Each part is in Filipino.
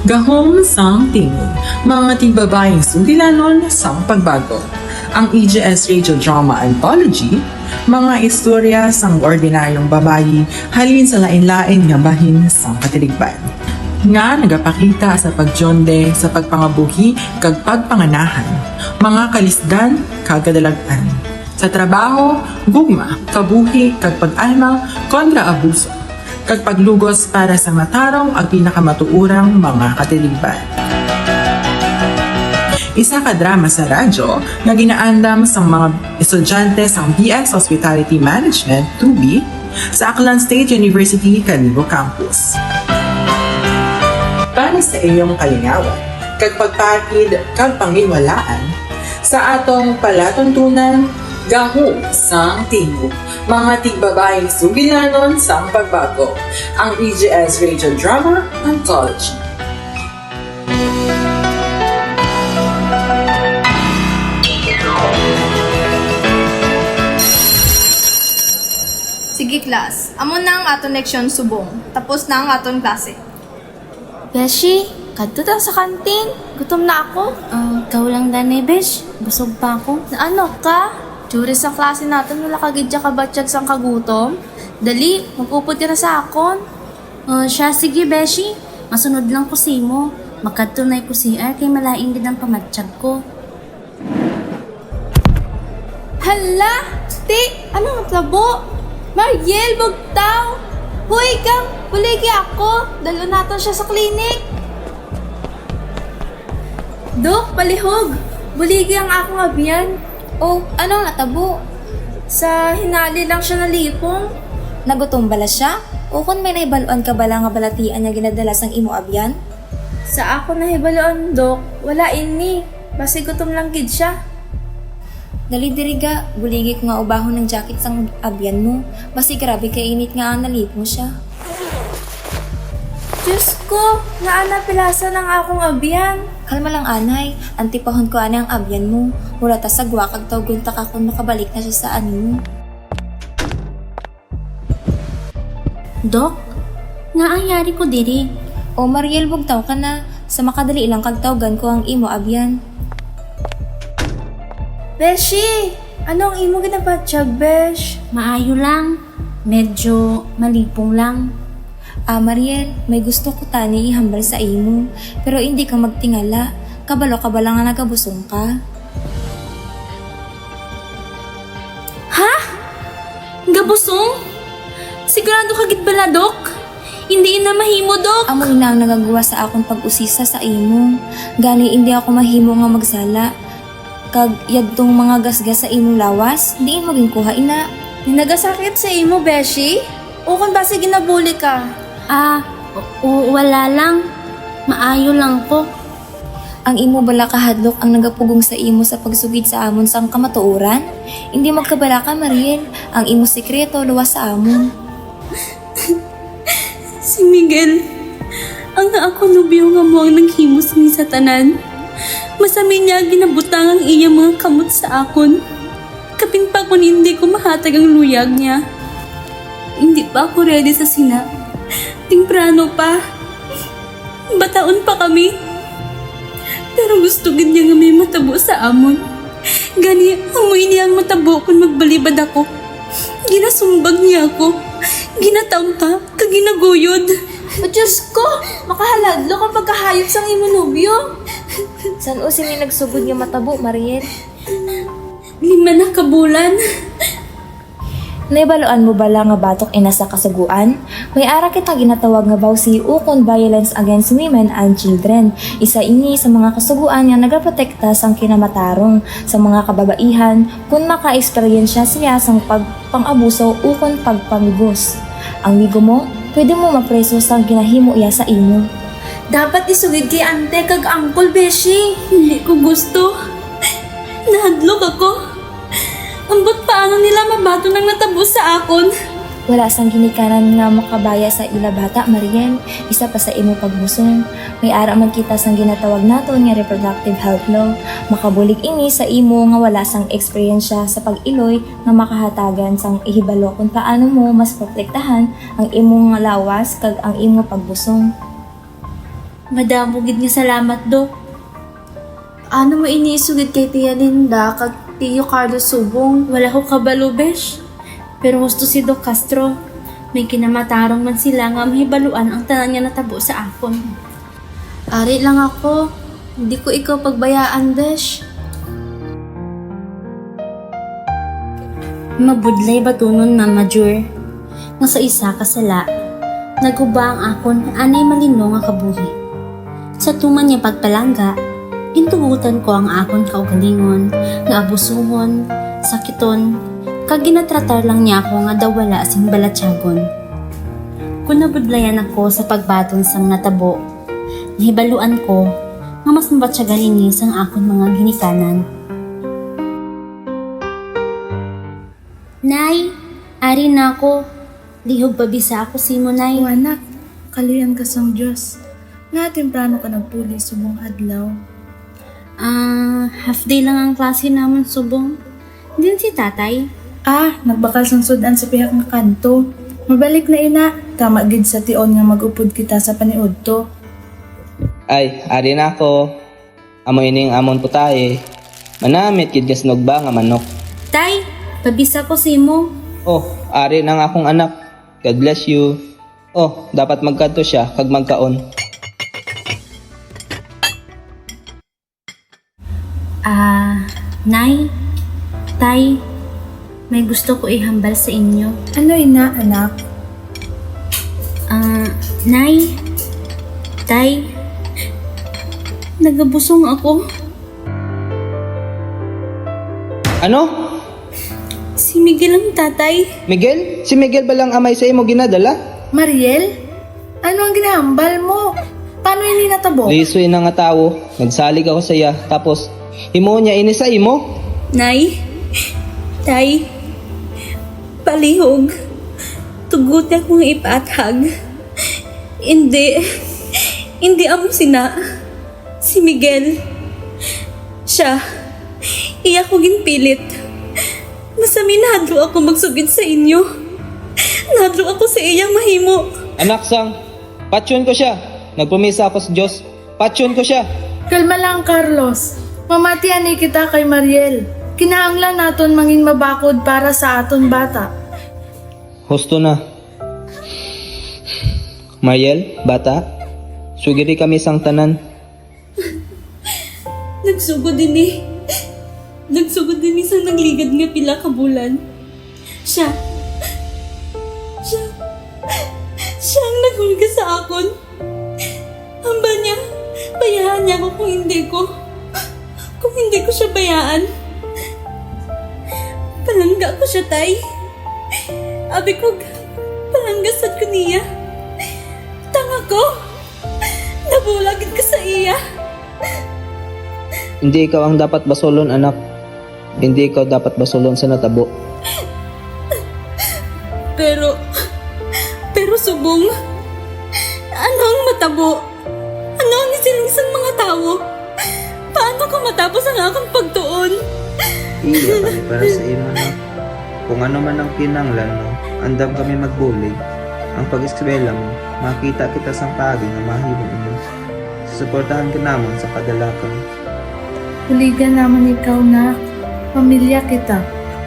Gahom sang tingog, mga tigbabayang sugilanon sang pagbago. Ang EJS Radio Drama Anthology, mga istorya sang ordinaryong babayi halin sa lain-lain nga bahin sang katiligban. Nga nagapakita sa pagjonde sa pagpangabuhi kag pagpanganahan, mga kalisdan kagadalagan. Sa trabaho, gugma, kabuhi kag pag-alma kontra abuso, kag paglugos para sa matarong ang pinakamatuurang mga katiligban. Isa ka drama sa radyo nga ginaandam sa mga estudyante sa BS Hospitality Management 2B sa Aklan State University, Calibo Campus. Para sa iyong kalingawan, kag pagpakid kag panginwalaan sa atong palatuntunan, gahom sang tingog, mga tigbabayang sugilanon sang pagbago, ang EJS Radio Drama Anthology. Sige class, amo na ang aton leksyon subong. Tapos na ang aton klase. Beshi, kadto ta sa kantin. Gutom na ako. Ikaw lang dani, Besh. Busog pa ako. Na ano ka? Juri sa klase natin wala kagidya ka batsyag sang kagutom. Dali, magupod ka na sa akon. Siya, sige, Beshi. Masunod lang ko si mo. Makadto na ko si kay malaing din ang pamatsyag ko. Hala! Ti! Anong tabo? Mariel, bugtaw! Huy kang! Buligi ako! Dalo natin siya sa klinik! Dok, palihog! Buligi ang akong abiyan. Oh, anong natabo? Sa hinali lang siya nalipong. Nagutom bala siya? O kung may naibaluan ka bala nga balatian niya ginadala sang imo abyan? Sa ako nahibaloon, Dok, wala ini. Basi gutom lang gid siya. Dali diriga, buligi ko nga ubahon ng jacket sang abyan mo. Basi grabe kainit nga ang nalipong siya. Diyos ko, naana pilasa ng akong abyan. Kalma lang anay, antipahon ko ana ang abyan mo. Mura ta sagwa kag tawgon ta ka kung makabalik na siya sa ano mo. Dok, nga ang yari ko diri. O Mariel, bugtaw ka na. Sa makadali lang kag tawgan ko ang imo abyan. Beshi! Anong imo ginabatsyag, Besh? Maayo lang. Medyo malipong lang. Mariel, may gusto ko tani ihambal sa imo. Pero hindi ka magtingala. Kabalo ka ba lang nga nagabusong ka? Ha? Gabusong? Sigurado ka gid bala, Dok? Hindi na mahimo, Dok. Amo ina ang nagagawa sa akong pag-usisa sa imo. Gani hindi ako mahimo nga magsala. Kag yadtong mga gasgas sa imong lawas, di maging kuha ina. Nagasakit sa imo, Beshi? O kung basi ginabuli ka? Wala lang. Maayo lang ko. Ang imo bala kahadlok ang nagapugong sa imo sa pagsugid sa amon sang kamatuoran? Hindi magkabala ka, Mariel. Ang imo sekreto luwas sa amon. Si Miguel, ang ako nobyo nga mo ang naghimos ni sa tanan. Masami niya ginabutang ang iya mga kamot sa akon. Kapin pa kung hindi ko mahatag ang luyag niya. Hindi pa ako ready sa sina. Timprano pa. Bataon pa kami. Pero gusto gid niya nga may matabo sa amon. Gani, amoy niya ang matabo kung magbalibad ako. Ginasumbag niya ako. Ginatampa, kaginaguyod. O Diyos ko! Makahaladlo kang pagkahayop sang imo nobyo. San o sini nagsugod nga matabo, Mariel? 5 na kabulan. Naibaloan mo bala nga batok ina sa kasuguan? May ara kita ginatawag nga bawsi ukon Violence Against Women and Children. Isa ini sa mga kasuguan nga nagaprotekta sang kinamatarong sa mga kababaihan kung maka-eksperyensya siya sang pagpang-abuso ukon pagpamigos. Ang migo mo, pwede mo mapreso sang ginahimo iya sa imo. Dapat isugid kay ante kag angkol, Beshi. Hindi ko gusto. Nahadlok ako. Ambot paano nila mabato nang natabo sa akon? Wala sang ginikanan nga makabaya sa ila bata, Mariel. Isa pa sa imo pagbusong. May ara man kita sang ginatawag naton nga reproductive health law. Makabulig ini sa imo nga wala sang eksperyensya sa pag-iloy nga makahatagan sang ihibalo kung paano mo mas protektahan ang imong lawas kag ang imo pagbusong. Madamo gid nga salamat, Dok. Ano mo iniisugid kay Tia Linda kag Tio Carlos Subong? Wala ko kabalo, besh. Pero gusto si Doc Castro. May kinamatarong man sila nga mahibaluan ang tanan niya natabo sa akon. Ari lang ako. Hindi ko ikaw pagbayaan, besh. Mabudlay ba tunon, Mama Jur? Nga sa isa kasala, naguba ang akon anay malino nga kabuhi. Sa tuman niya pagpalangga, intugutan ko ang akon kaugalingon, nga abusuhon, sakiton, kag ginatratar lang niya ako nga daw wala sing balatyagon. Kung nabudlayan ako sa pagbaton sang natabo, nahibaluan ko nga mas mabatsyagan sang akon mga ginikanan. Nay, ari na ako. Lihog pabisa ako si mo, Nay. O anak, kalian ka sang Diyos. Nga temprano ka nagpuli subong adlaw. Half day lang ang klase naman, subong. Din si tatay. Nagbakal sang sudan sa pihak nga kanto. Mabalik na ina, tama gid sa tion nga mag-upod kita sa paniudto. Ay, ari na ako. Amo ining amon putahe. Manamit gid gasnog ba nga manok. Tay, pabisa ko si mo. Oh, ari na nga akong anak. God bless you. Oh, dapat magkadto siya kag magkaon. Nay, tay, may gusto ko ihambal sa inyo. Ano ina, anak? Nay, tay, nagabusong ako. Ano? Si Miguel ang tatay. Miguel? Si Miguel ba lang amay sa imo ginadala? Mariel? Ano ang ginahambal mo? Paano hindi natabo? Lisoy na nga tawo. Nagsalig ako sa iya. Tapos, imo niya ini sa imo. Nay, tay, palihog. Tugot akong ipathag. Hindi amo sina. Si Miguel. Siya, iya ko ginpilit. Masami nahadlo ako magsugid sa inyo. Nahadlo ako sa iyang mahimo. Anak sang, patsyon ko siya. Nagpromisa ako sa Diyos. Patsyon ko siya. Kalma lang, Carlos. Mamatian ni kita kay Mariel. Kinahanglan naton mangin mabakod para sa aton bata. Husto na. Mariel, bata, sugiri kami sang tanan. Nagsugod din isang nagligad nga pila ka bulan. Siya ang naghulga sa akon. Hamba niya, bayaan niya ako kung hindi ko siya bayaan. Palangga ko siya, tay. Abi ko, palanggasad ko niya. Tanga ko, nabulagid ka sa iya. Hindi ikaw ang dapat basolon, anak. Hindi ikaw dapat basolon sa natabo. Pero subong, ano ang matabo? Ano ang isiling mga tao? Paano ko matapos ang akong pagtuon? Iya kami para sa imo na. Kung ano man ang kinanglan mo, andam kami magbulig. Ang pag-eskwela mo, makita kita sa pagi na mahibong mo. Susuportahan ka naman sa kadalakan. Huligan naman ikaw na. Pamilya kita.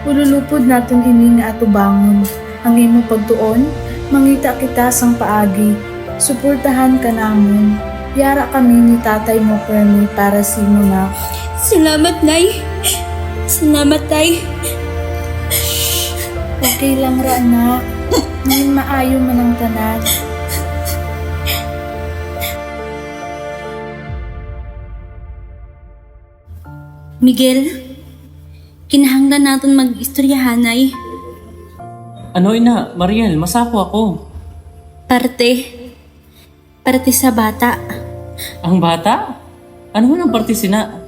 Ululupod naton ini nga atubangon. Ang imo pagtuon, mangita kita sang paagi. Suportahan ka namon. Yara kami ni tatay mo permi para si mo na. Salamat, Nay. Salamat, Tay. Okay lang ra na. Ngayon maayo man ang tanan. Miguel, kinahanglan natin mag-istoryahan, Nay. Ano ina, Mariel, masako ako. Parte sa bata. Ang bata? Ano man ang parte sina?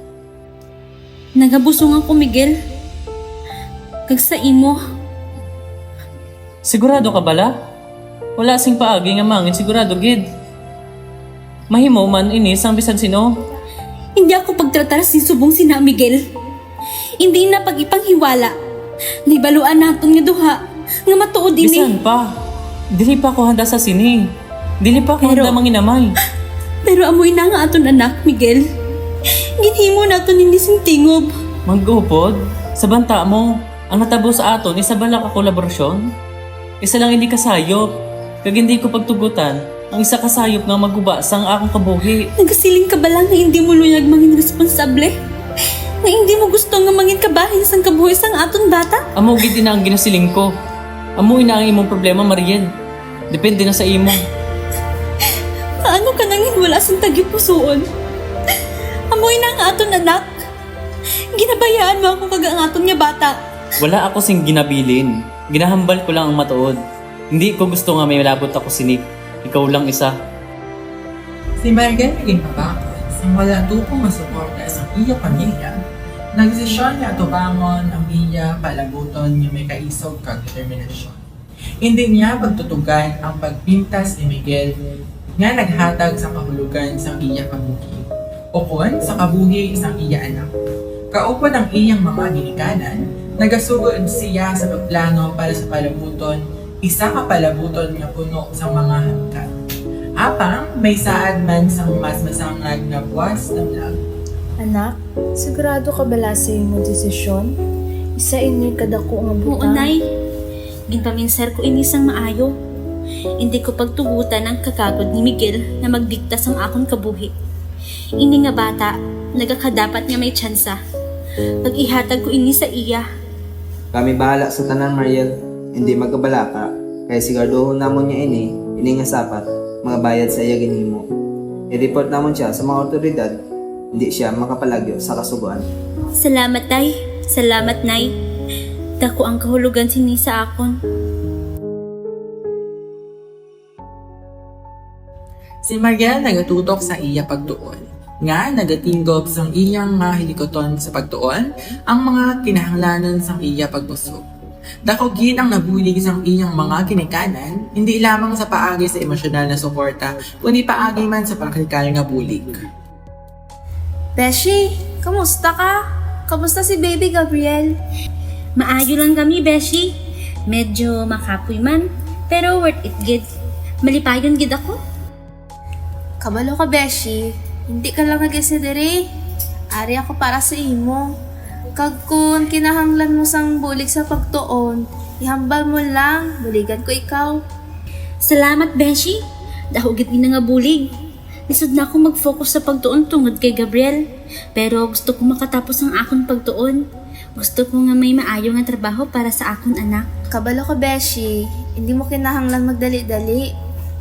Nagabusong ako, Miguel. Kag sa imo. Sigurado ka bala? Wala sing paagi nga mangin, sigurado gid. Mahimo man inis ang bisan sino. Hindi ako pagtratar si subong sina Miguel. Hindi na pag-ipanghiwala. Nibaluan naton nga duha nga matuod ini. Bisan pa. Dili pa ako handa sa sini. Dili pa ako Pero- handa manginamay. Pero amoy na nga aton anak, Miguel. Ginhimo nato ni sing tingob. Manggupod, sa banta mo, ang natabo sa aton, isa bala ka kolaborasyon? Isa lang hindi kasayop. Kag hindi ko pagtugutan, ang isa kasayop nga maguba sa akong kabuhi. Nagasiling ka ba lang na hindi mo luyag mangin responsable? Na hindi mo gusto nga mangin kabahin sang kabuhi sang aton bata? Amo gid na ang ginasiling ko. Amoy na ang imong problema, Mariel. Depende na sa imo. Paano ka nangin wala sang tagipusoon? Amoy na ang aton anak. Ginabayaan mo ako kag ang aton nga bata. Wala ako sing ginabilin. Ginahambal ko lang ang matuod. Hindi ko gusto nga may malabot ako sinik. Ikaw lang isa. Si Mariel naging mabakot sang wala tupong masuporta sa iya pamilya. Nagdesisyon niya tubangon ang iya palabuton nga may kaisog kag determinasyon. Hindi niya pagtutugan ang pagpintas ni Miguel nga naghatag sa kahulugan sa iya kabuhi. Ukon sa kabuhi isang iya anak. Kaupod ang iyang mga ginikanan, nagasugod siya sa pagplano para sa palabuton, isa ka palabuton nga puno sa mga hangkan. Apang may saad man sa mas masangag na buwas ng lag. Anak, sigurado ka bala sa imong desisyon? Isa ini kadako nga Oo, butang. nay. Ginpaminsar ko inisang maayo. Hindi ko pagtugutan ang kakagod ni Miguel na magdikta sang akong kabuhi. Ini nga bata, nagakadapat nga may tsansa. Pag ihatag ko ini sa iya. Kami bahala sa tanan, Mariel. Hindi magkabala ka. Kaya siguraduhon namon niya ini nga sapat, mga bayad sa iya ginhimo. I-report namon siya sa mga otoridad, hindi siya makapalagyo sa kasuguan. Salamat, tay. Salamat, nay. Dako ang kahulugan sini sa akon. Si Mariel nagatutok sa iya pagtuon. Nga nagatinggob sang iyang mga hilikoton sa pagtuon ang mga kinahanglanon sang iya pagbusog. Dakogin ang nabulig sang iyang mga kinikanan, hindi lamang sa paagi sa emosyonal na suporta, kundi paagi man sa praktikal nga bulig. Beshi, kamusta ka? Kamusta si Baby Gabriel? Maayo lang kami, Beshi. Medyo makapoy man, pero worth it, gid. Malipayon gid ako. Kabalo ka, Beshi. Hindi ka lang nag-isidiri. Ari ako para sa imo. Kag kun kinahanglan mo sang bulig sa pagtuon, ihambal mo lang, buligan ko ikaw. Salamat, Beshi. Daho gid ni nga bulig. Lisod na ako mag-focus sa pagtuon tungod kay Gabriel. Pero gusto ko makatapos ang akon pagtuon. Gusto ko nga may maayo nga trabaho para sa akon anak. Kabalo ka, Beshi. Hindi mo kinahanglan magdali-dali.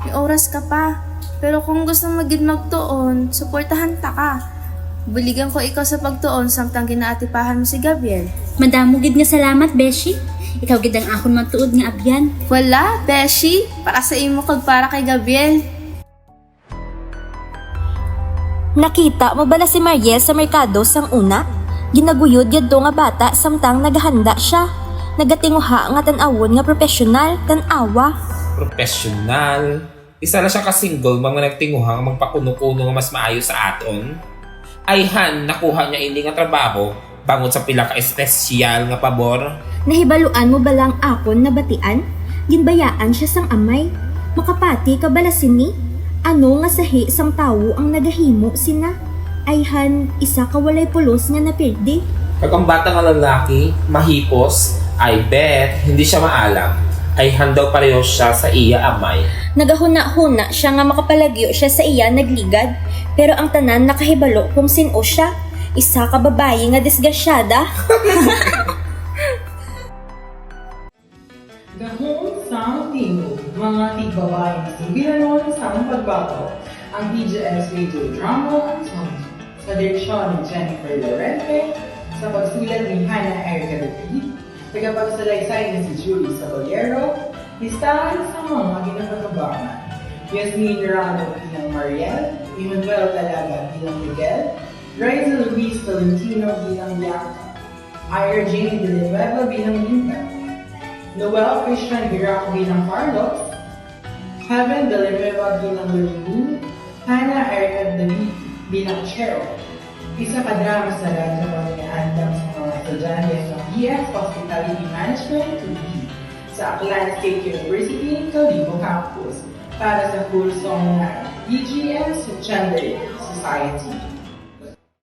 May oras ka pa. Pero kung gusto mo gid magtuon, suportahan ta ka. Buligan ko ikaw sa pagtuon samtang ginaatipahan mo si Gabriel. Madamo gid nga salamat, Beshi. Ikaw gid ang akon magtuod nga abyan. Wala, Beshi. Para sa imo kag para kay Gabriel. Nakita mo bala si Mariel sa merkado sang una? Ginaguyod yadto nga bata samtang naghahanda siya. Nagatinguha nga tan-awon nga profesional, tan-awa. Professional. Isa na siya ka-single mga nagtinguhang magpakuno-kuno nga mas maayo sa aton. Ayhan, nakuha niya ini nga trabaho bangon sa pila ka-espesyal nga pabor. Nahibaluan mo balang akon na batian? Ginbayaan siya sang amay. Makapati ka bala sini? Ano nga sahi sang tawo ang nagahimo sina? Ayhan, isa ka walay pulos nga napirdi. Pag ang bata nga lalaki, mahipos, I bet hindi siya maalam. Ayhan daw pareho siya sa iya amay. Nagahuna-huna siya nga makapalagyo siya sa iya nagligad. Pero ang tanan nakahibalo kung sino siya. Isa ka babae nga disgrasyada. Gahong sang tingog, mga tigbabae na sumbilanon sa pagbago, ang DJS Radio Drama Ensemble sa direksyon ni Jennifer Lorente, sa pagsulat ni Hannah Erica David, tagapagsalaysay ni si Julie Saballero, listahan sa mga ginagagabangan. Yasmin Rano bilang Mariel, Emmanuel Talaga bilang Miguel, Raiza Luis Valentino bilang Bianca, Ira Jane Villanueva bilang Linda, Noel Christian Viraco bilang Carlos, Heaven Villanueva bilang Lorraine, Hannah Erica David bilang Cheryl. Isa ka drama sa radyo pangyaandang sa mga estudyante sa BS Hospitality Management to B sa Aklan State University, Kalibo Campus para sa kursong BGS sa gender society.